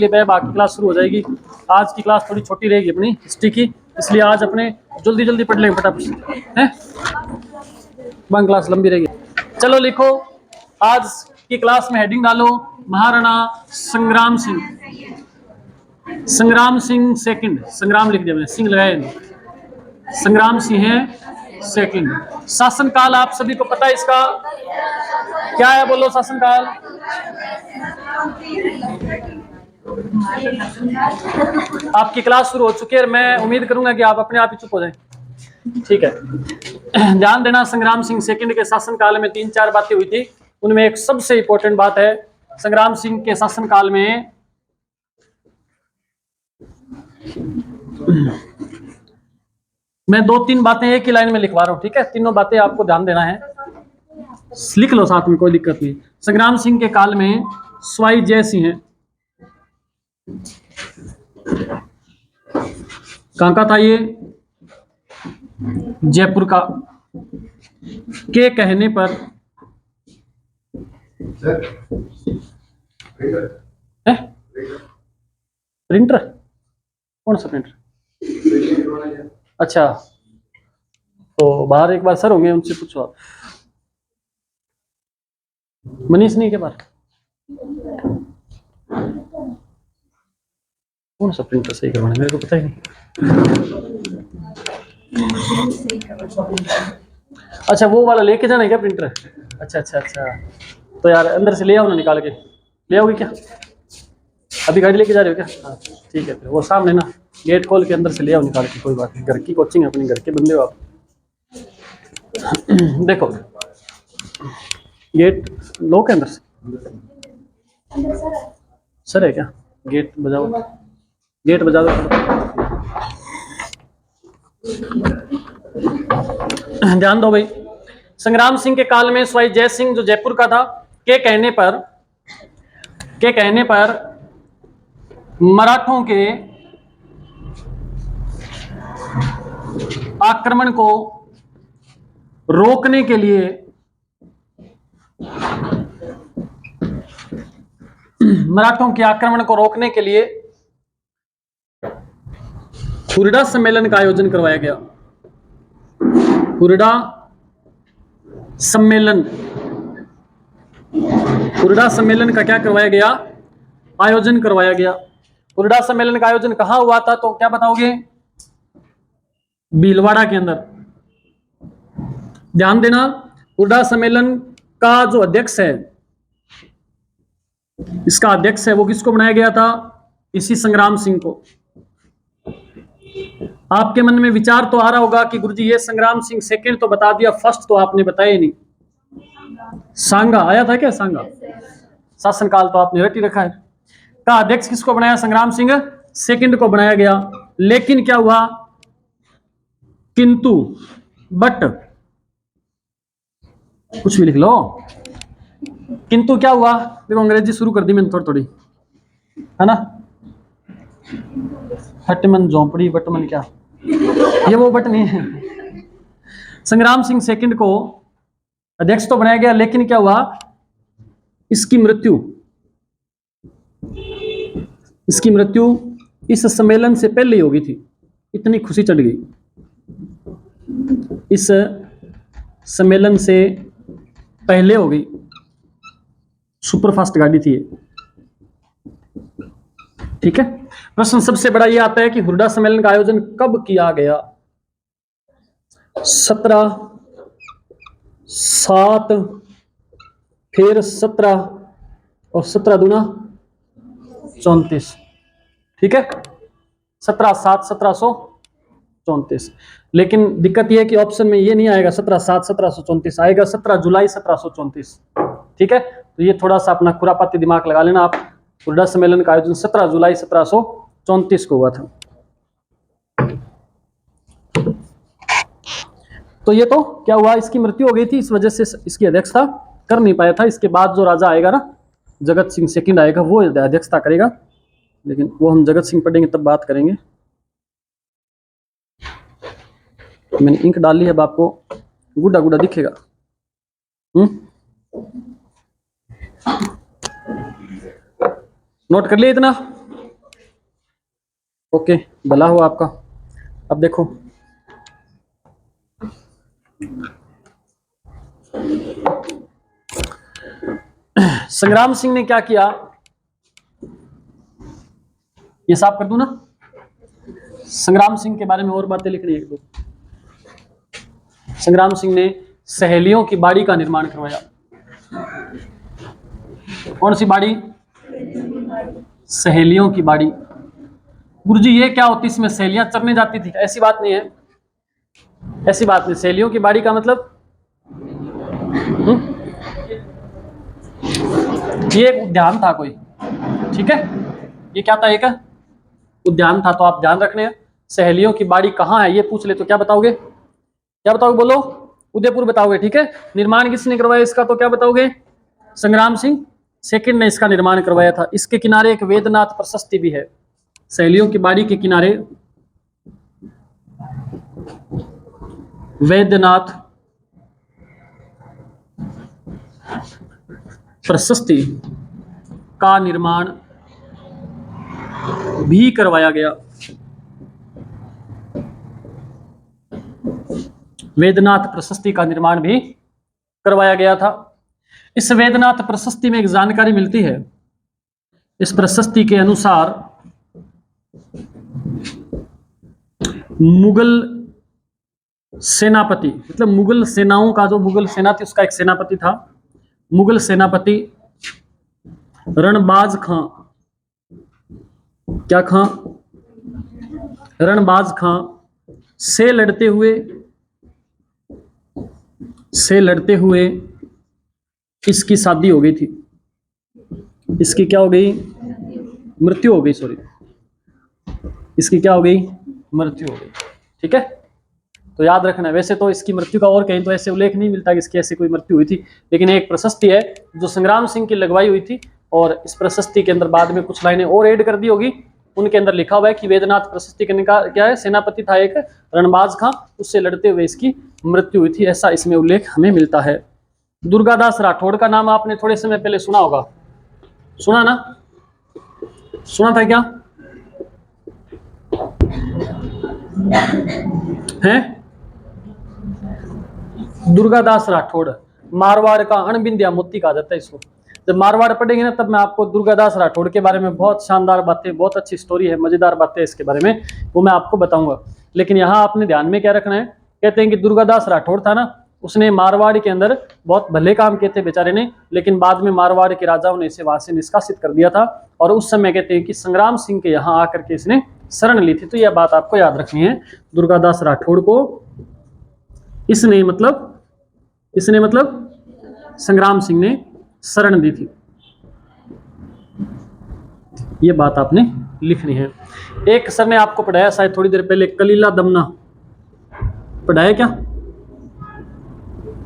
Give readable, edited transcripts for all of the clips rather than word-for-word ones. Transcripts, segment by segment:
लिए बाकी क्लास शुरू हो जाएगी। आज की क्लास थोड़ी छोटी रहेगी अपनी हिस्ट्री की, इसलिए आज अपने जल्दी जल्दी पढ़ लेंगे फटाफट हैं, वन क्लास लंबी रहेगी। चलो लिखो, आज की क्लास में हेडिंग डालो महाराणा संग्राम सिंह। संग्राम सिंह सेकंड, संग्राम लिख दिया मैंने, सिंह लगाया नहीं। संग्राम सिंह है सेकंड। शासनकाल आप सभी को पता है इसका क्या है, बोलो शासनकाल। आपकी क्लास शुरू हो चुकी है, मैं उम्मीद करूंगा कि आप अपने आप ही चुप हो जाएं, ठीक है। ध्यान देना, संग्राम सिंह सेकंड के शासनकाल में 3-4 बातें हुई थी, उनमें एक सबसे इंपॉर्टेंट बात है संग्राम सिंह के शासनकाल में मैं 2-3 बातें एक ही लाइन में लिखवा रहा हूं, ठीक है। तीनों बातें आपको ध्यान देना है, लिख लो साथ में, कोई दिक्कत नहीं। संग्राम सिंह के काल में स्वाई जय सिंह है, कहां का था ये, जयपुर का, के कहने पर प्रिंटर, कौन सा प्रिंटर, अच्छा तो बाहर एक बार सर होंगे, उनसे पूछो आप। मनीष नहीं के बाहर, कौन सा प्रिंटर सही करवाना, मेरे को पता ही नहीं। अच्छा वो वाला लेके जाना है क्या प्रिंटर, अच्छा अच्छा अच्छा, तो यार अंदर से ले आओ ना, निकाल के ले आओगे क्या, अभी गाड़ी लेके जा रहे हो क्या, हाँ ठीक है, फिर वो सामने ना गेट खोल के अंदर से ले आओ निकाल के, कोई बात नहीं, घर की कोचिंग है अपनी, घर के बंदे हो आप। देखो गेट लॉक है अंदर से, सर है क्या, गेट बजाओ, गेट बजा दो। ध्यान दो भाई, संग्राम सिंह के काल में स्वाई जय सिंह जो जयपुर का था, के कहने पर मराठों के आक्रमण को रोकने के लिए हुरडा सम्मेलन का आयोजन करवाया गया। हुरडा सम्मेलन का क्या करवाया गया, आयोजन करवाया गया। हुरडा सम्मेलन का आयोजन कहां हुआ था, तो क्या बताओगे, भीलवाड़ा के अंदर। ध्यान देना, हुरडा सम्मेलन का जो अध्यक्ष है, इसका अध्यक्ष है वो किसको बनाया गया था, इसी संग्राम सिंह को। आपके मन में विचार तो आ रहा होगा कि गुरुजी ये संग्राम सिंह सेकंड तो बता दिया, फर्स्ट तो आपने बताया ही नहीं। सांगा आया था क्या, सांगा शासनकाल तो आपने रट ही रखा है। का अध्यक्ष किसको बनाया, संग्राम सिंह सेकंड को बनाया गया। लेकिन क्या हुआ, किंतु बट, कुछ भी लिख लो, किंतु क्या हुआ, देखो अंग्रेजी शुरू कर दी मैंने थोड़ी थोड़ी, है ना। हटमन झोंपड़ी, बटमन क्या, ये वो बट नहीं है। संग्राम सिंह सेकंड को अध्यक्ष तो बनाया गया, लेकिन क्या हुआ, इसकी मृत्यु इस सम्मेलन से पहले ही हो गई थी। इतनी खुशी चढ़ गई, इस सम्मेलन से पहले हो गई, सुपरफास्ट गाड़ी थी, ठीक है। प्रश्न सबसे बड़ा ये आता है कि हुरडा सम्मेलन का आयोजन कब किया गया, 17/7, फिर 17 और 17 दूना 34, ठीक है, 17/7 1734। लेकिन दिक्कत यह है कि ऑप्शन में ये नहीं आएगा 17/7 1734, आएगा 17 जुलाई 1734, ठीक है। तो ये थोड़ा सा अपना खुरापाती दिमाग लगा लेना आप। हुरडा सम्मेलन का आयोजन 17 जुलाई 1734 को हुआ था। तो ये तो क्या हुआ, इसकी मृत्यु हो गई थी, इस वजह से इसकी अध्यक्षता कर नहीं पाया था। इसके बाद जो राजा आएगा ना, जगत सिंह सेकंड आएगा, वो अध्यक्षता करेगा, लेकिन वो हम जगत सिंह पढ़ेंगे तब बात करेंगे। मैंने इंक डाली है, अब आपको गुड्डा गुड्डा दिखेगा। नोट कर लिया इतना, ओके, भला हुआ आपका। अब देखो, संग्राम सिंह ने क्या किया, ये साफ कर दूं ना। संग्राम सिंह के बारे में और बातें लिख रही है एक दो। संग्राम सिंह ने सहेलियों की बाड़ी का निर्माण करवाया। कौन सी बाड़ी? सहेलियों की बाड़ी। गुरुजी ये क्या होती, इसमें सहेलियां चरने जाती थी? ऐसी बात नहीं है, ऐसी बात नहीं। सहेलियों की बाड़ी का मतलब ये एक उद्यान था कोई, ठीक है। ये क्या था? एक उद्यान था। तो आप ध्यान रखने हैं, सहेलियों की बाड़ी कहाँ है ये पूछ ले तो क्या बताओगे? क्या बताओगे? बोलो। उदयपुर बताओगे, ठीक है। निर्माण किसने करवाया इसका, तो क्या बताओगे? संग्राम सिंह सेकंड ने इसका निर्माण करवाया था। इसके किनारे एक वेदनाथ प्रशस्ति भी है। सहेलियों की बाड़ी के किनारे वेदनाथ प्रशस्ति का निर्माण भी करवाया गया। वेदनाथ प्रशस्ति का निर्माण भी करवाया गया था। इस वेदनाथ प्रशस्ति में एक जानकारी मिलती है। इस प्रशस्ति के अनुसार मुगल सेनापति, मतलब मुगल सेनाओं का जो मुगल सेना थी उसका एक सेनापति था, मुगल सेनापति रणबाज खां। क्या खां? रणबाज खां से लड़ते हुए इसकी शादी हो गई थी। इसकी क्या हो गई? मृत्यु हो गई, सॉरी। इसकी क्या हो गई? मृत्यु हो गई, ठीक है। तो याद रखना, वैसे तो इसकी मृत्यु का और कहीं तो ऐसे उल्लेख नहीं मिलता कि इसकी ऐसी कोई मृत्यु हुई थी, लेकिन एक प्रशस्ति है जो संग्राम सिंह की लगवाई हुई थी, और इस प्रशस्ति के अंदर बाद में कुछ लाइनें और ऐड कर दी होगी। उनके अंदर लिखा हुआ है कि वेदनाथ प्रशस्ति करने का क्या है, सेनापति था एक रणबाज खां, उससे लड़ते हुए इसकी मृत्यु हुई थी, ऐसा इसमें उल्लेख हमें मिलता है। दुर्गादास राठौड़ का नाम आपने थोड़े समय पहले सुना होगा, सुना ना? सुना था क्या? हैं? दुर्गादास राठौड़ मारवाड़ का अणबिंदिया मोती कहा जाता है इसको। जब मारवाड़ पढ़ेंगे ना तब मैं आपको दुर्गादास राठौड़ के बारे में बहुत शानदार बातें, बहुत अच्छी स्टोरी है, मजेदार बातें इसके बारे में, वो मैं आपको बताऊंगा। लेकिन यहाँ आपने ध्यान में क्या रखना है, कहते हैं कि दुर्गादास राठौड़ था ना, उसने मारवाड़ के अंदर बहुत भले काम किए थे बेचारे ने, लेकिन बाद में मारवाड़ के राजाओं ने इसे वहां से निष्कासित कर दिया था, और उस समय कहते हैं कि संग्राम सिंह के यहाँ आकर के इसने शरण ली थी। तो यह बात आपको याद रखनी है, दुर्गादास राठौड़ को इसने मतलब संग्राम सिंह ने शरण दी थी, ये बात आपने लिखनी है। एक सर ने आपको पढ़ाया शायद थोड़ी देर पहले, कलीला दमना, पढ़ाया क्या?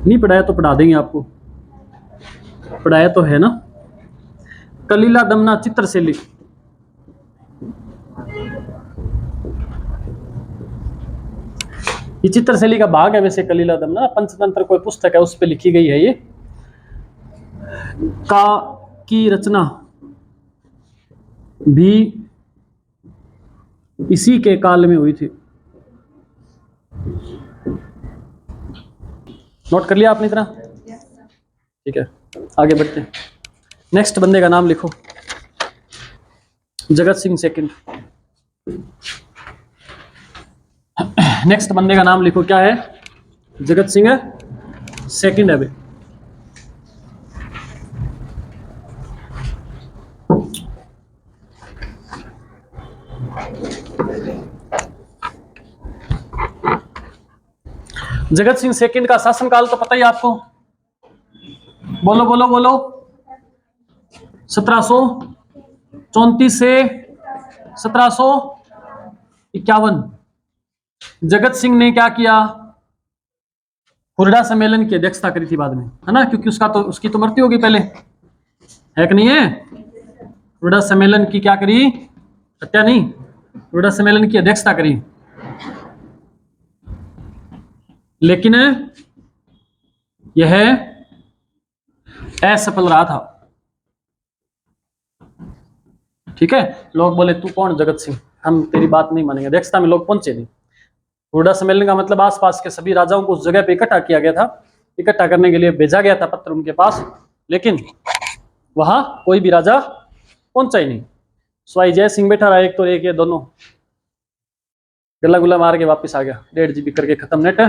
नहीं पढ़ाया तो पढ़ा देंगे आपको, पढ़ाया तो है ना। कलीला दमना चित्रशैली, ये चित्रशैली का भाग है वैसे। कलीला दमना पंचतंत्र कोई पुस्तक है, उस पर लिखी गई है। ये का की रचना भी इसी के काल में हुई थी। नोट कर लिया आपने इतना? ठीक है, आगे बढ़ते हैं। नेक्स्ट बंदे का नाम लिखो, जगत सिंह सेकंड। नेक्स्ट बंदे का नाम लिखो, क्या है? जगत सिंह सेकंड है भाई। जगत सिंह सेकंड का शासनकाल तो पता ही आपको, बोलो बोलो बोलो। 1734 से 1751। जगत सिंह ने क्या किया? हुरडा सम्मेलन की अध्यक्षता करी थी बाद में, है ना, क्योंकि उसकी तो मृत्यु होगी पहले, है कि नहीं है? हुरडा सम्मेलन की क्या करी? हत्या नहीं, हुरडा सम्मेलन की अध्यक्षता करी, लेकिन यह असफल रहा था। ठीक है, लोग बोले तू कौन? जगत सिंह। हम तेरी बात नहीं मानेंगे। अध्यक्षता में लोग पहुंचे नहीं। हुड्डा सम्मेलन का मतलब आसपास के सभी राजाओं को उस जगह पे इकट्ठा किया गया था, इकट्ठा करने के लिए भेजा गया था पत्र उनके पास, लेकिन वहां कोई भी राजा पहुंचा ही नहीं। स्वाई जय सिंह बैठा रहा, एक तो एक ये दोनों गला गुला मार के वापस आ गया, 1.5 GB करके खत्म नेट,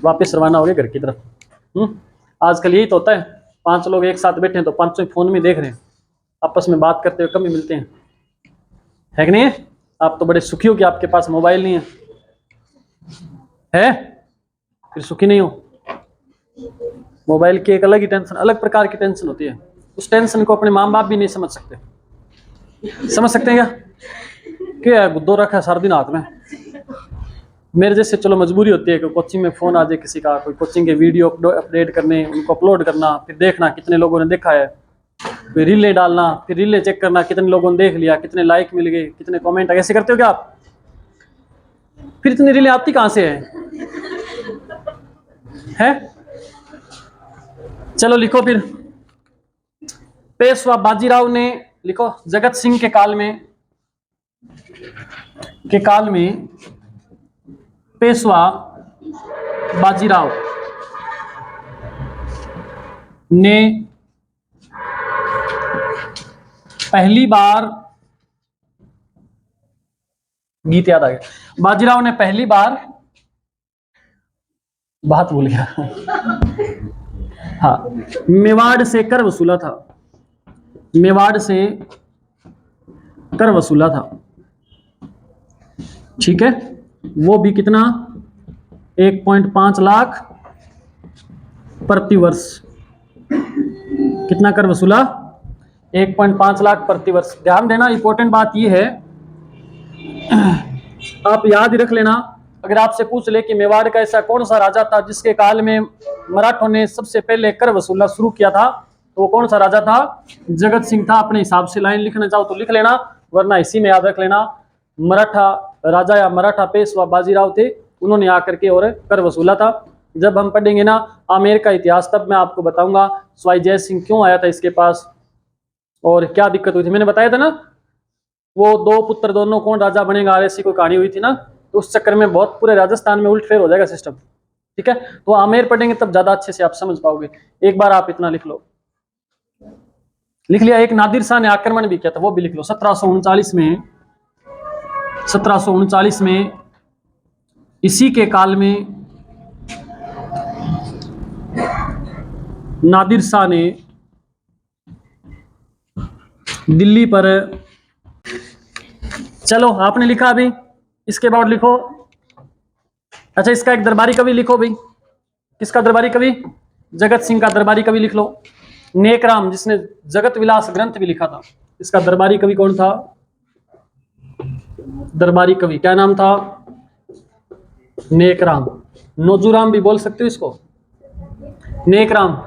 वापस रवाना हो गए घर की तरफ। आजकल यही तो होता है, 5 लोग एक साथ बैठे हैं तो 5 फोन में देख रहे हैं, आपस में बात करते हुए कम ही मिलते हैं, है कि नहीं है? आप तो बड़े सुखी हो कि आपके पास मोबाइल नहीं है? फिर सुखी नहीं हो। मोबाइल की एक अलग ही टेंशन, अलग प्रकार की टेंशन होती है। उस टेंशन को अपने माँ बाप भी नहीं समझ सकते। समझ सकते हैं क्या गुद्दो रखा है सारा दिन हाथ में। मेरे जैसे चलो मजबूरी होती है कि कोचिंग में फोन आ जाए किसी का, कोई कोचिंग के वीडियो अपडेट करने, उनको अपलोड करना, फिर देखना कितने लोगों ने देखा है, फिर रीलें डालना, फिर रीलें चेक करना कितने लोगों ने देख लिया, कितने लाइक मिल गए, कितने कमेंट, ऐसे करते हो क्या आप? फिर इतनी रीलें आती कहाँ से है? चलो लिखो फिर। पेशवा बाजीराव ने, लिखो, जगत सिंह के काल में पेशवा बाजीराव ने पहली बार, गीत याद आ गया, बाजीराव ने पहली बार, बात भूल गया हाँ, मेवाड़ से कर वसूला था, मेवाड़ से कर वसूला था, ठीक है? वो भी कितना? 1.5 लाख प्रति वर्ष। कितना कर वसूला? 1.5 लाख प्रति वर्ष। ध्यान देना, इंपॉर्टेंट बात ये है, आप याद ही रख लेना, अगर आपसे पूछ ले कि मेवाड़ का ऐसा कौन सा राजा था जिसके काल में मराठों ने सबसे पहले कर वसूलना शुरू किया था, तो वो कौन सा राजा था? जगत सिंह था। अपने हिसाब से लाइन लिखना चाहो तो लिख लेना, वरना इसी में याद रख लेना, मराठा राजा या मराठा पेशवा बाजीराव थे, उन्होंने आकर के और कर वसूला था। जब हम पढ़ेंगे ना आमेर का इतिहास, तब मैं आपको बताऊंगा स्वाई जय सिंह क्यों आया था इसके पास और क्या दिक्कत हुई थी। मैंने बताया था ना, वो 2 पुत्र दोनों कौन राजा बनेगा, ऐसी कोई कहानी हुई थी ना, तो उस चक्कर में बहुत पूरे राजस्थान में उल्टफेर हो जाएगा सिस्टम, ठीक है? तो आमेर पढ़ेंगे तब ज्यादा अच्छे से आप समझ पाओगे। एक बार आप इतना लिख लो, लिख लिया? एक नादिर शाह ने आक्रमण भी किया था, वो भी लिख लो। 1739 में इसी के काल में नादिर शाह ने दिल्ली पर, चलो आपने लिखा अभी, इसके बाद लिखो। अच्छा, इसका एक दरबारी कवि लिखो भाई। किसका दरबारी कवि? जगत सिंह का दरबारी कवि लिख लो। नेकराम, जिसने जगत विलास ग्रंथ भी लिखा था, इसका दरबारी कवि कौन था? दरबारी कवि क्या नाम था? नेकराम। नोजूराम भी बोल सकते हो इसको। नेकराम,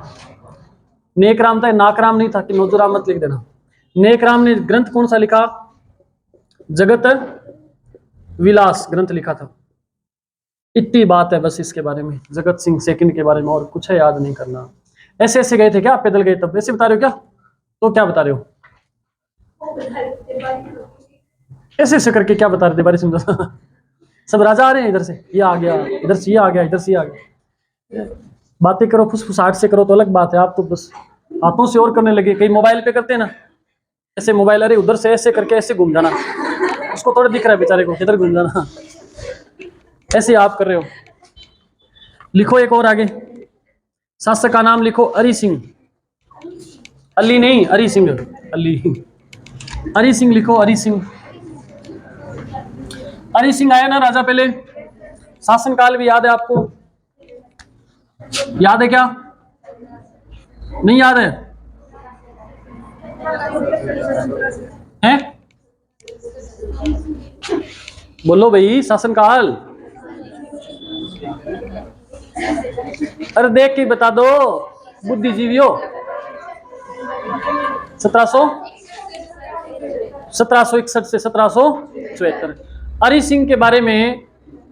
नेकराम था, नाकराम नहीं था, कि नोजूराम मत लिख देना। नेकराम ने ग्रंथ कौन सा लिखा? जगत विलास ग्रंथ लिखा था। इतनी बात है बस इसके बारे में, जगत सिंह सेकंड के बारे में, और कुछ है याद नहीं करना। ऐसे ऐसे गए थे क्या? पैदल गए तब? ऐसे बता रहे हो क्या? तो क्या बता रहे हो? ऐसे ऐसे करके क्या बता रहे थे बारे में? सब राजा आ रहे हैं, इधर से ये आ गया, इधर से ये आ गया, इधर से ये आ गया। बातें करो फुसफुसाहट से करो तो अलग बात है, आप तो बस हाथों से और करने लगे। कई मोबाइल पे करते हैं ना ऐसे, मोबाइल, अरे उधर से ऐसे करके ऐसे घूम जाना, उसको थोड़ा दिख रहा है बेचारे को किधर घूम जाना, ऐसे आप कर रहे हो। लिखो एक और आगे, शासक का नाम लिखो हरि सिंह। अली नहीं, हरि सिंह, अली, हरि सिंह लिखो, हरि सिंह। हरि सिंह आया ना राजा पहले, शासनकाल भी याद है आपको? याद है क्या? नहीं याद है? हैं? बोलो भाई, शासनकाल। अरे देख के बता दो, बुद्धिजीवियों। 1761 से 1774। हरि सिंह के बारे में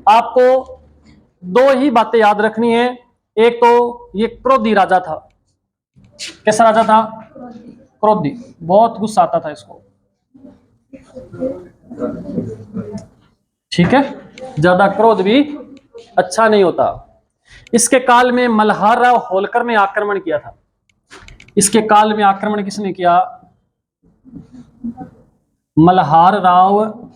आपको 2 ही बातें याद रखनी है। एक तो ये क्रोधी राजा था। कैसा राजा था? क्रोधी, बहुत गुस्सा आता था इसको। ठीक है, ज्यादा क्रोध भी अच्छा नहीं होता। इसके काल में मल्हार राव होलकर ने आक्रमण किया था। इसके काल में आक्रमण किसने किया? मल्हार राव